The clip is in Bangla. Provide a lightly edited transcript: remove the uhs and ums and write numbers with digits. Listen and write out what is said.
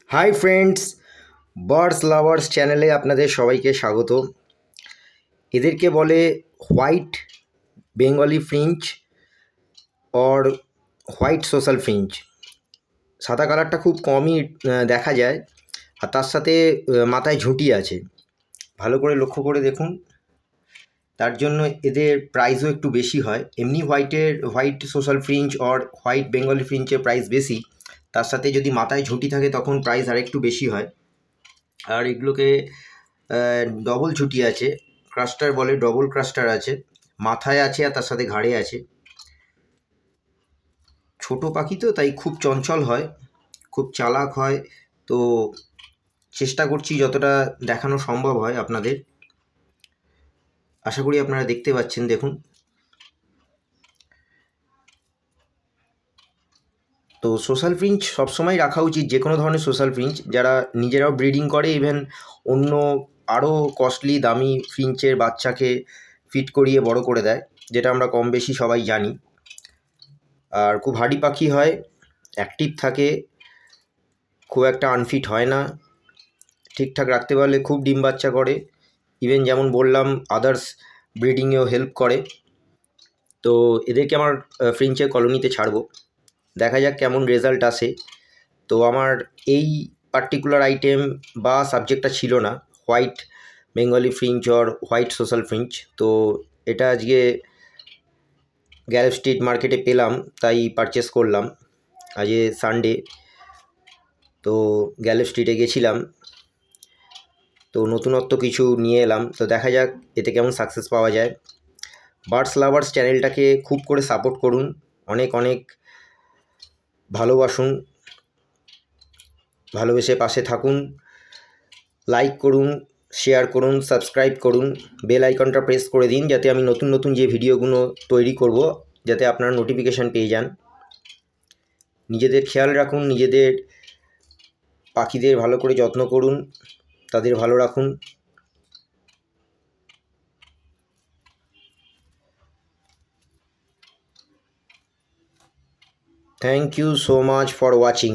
হাই ফ্রেন্ডস, বার্ডস লাভার্স চ্যানেলে আপনাদের সবাইকে স্বাগত। এদেরকে বলে white Bengali finch or white social finch. সাদা কালারটা খুব কমই দেখা যায়, আর তার সাথে মাথায় ঝুঁটি আছে। ভালো করে লক্ষ্য করে দেখুন, তার জন্য এদের প্রাইসও একটু বেশি হয়। এমনি white social finch or white Bengali ফ্রিঞ্চের প্রাইস বেশি, তার সাথে যদি মাথায় ঝুঁটি থাকে তখন প্রাইস আরেকটু বেশি হয়। আর এগুলোকে ডবল ঝুঁটি আছে, ক্রাস্টার বলে, ডবল ক্রাস্টার আছে, মাথায় আছে আর তার সাথে ঘাড়ে আছে। ছোট পাখি তো, তাই খুব চঞ্চল হয়, খুব চালাক হয়। তো চেষ্টা করছি যতটা দেখানো সম্ভব হয় আপনাদের। আশা করি আপনারা দেখতে পাচ্ছেন। দেখুন, তো সোশ্যাল ফ্রিঞ্চ সবসময় রাখা উচিত, যে কোনো ধরনের সোশ্যাল ফ্রিঞ্চ, যারা নিজেরাও ব্রিডিং করে, ইভেন অন্য আরও কস্টলি দামি ফ্রিঞ্চের বাচ্চাকে ফিট করিয়ে বড় করে দেয়, যেটা আমরা কম বেশি সবাই জানি। আর খুব হার্ডি পাখি হয়, অ্যাক্টিভ থাকে, খুব একটা আনফিট হয় না, ঠিকঠাক রাখতে পারলে খুব ডিম বাচ্চা করে। ইভেন যেমন বললাম, আদার্স ব্রিডিংয়েও হেল্প করে। তো এদেরকে আমার ফ্রিঞ্চের কলোনিতে ছাড়বো, দেখা যাক কেমন রেজাল্ট আসে। তো আমার এই পার্টিকুলার আইটেম বা সাবজেক্টটা ছিল না, white Bengali finch or white social finch. তো এটা আজকে গ্যারেভ স্ট্রিট মার্কেটে পেলাম, তাই পারচেস করলাম। আজকে সানডে, তো গ্যারেভ স্ট্রিটে গেছিলাম, তো নতুনত্ব কিছু নিয়ে এলাম। তো দেখা যাক এতে কেমন সাকসেস পাওয়া যায়। বার্ডস লাভার্স চ্যানেলটাকে খুব করে সাপোর্ট করুন, অনেক অনেক ভালোবাসুন, ভালোবেসে পাশে থাকুন, লাইক করুন, শেয়ার করুন, সাবস্ক্রাইব করুন, বেল আইকনটা প্রেস করে দিন, যাতে আমি নতুন নতুন যে ভিডিওগুলো তৈরি করব, যাতে আপনারা নোটিফিকেশান পেয়ে যান। নিজেদের খেয়াল রাখুন, নিজেদের পাখিদের ভালো করে যত্ন করুন, তাদের ভালো রাখুন। Thank you so much for watching.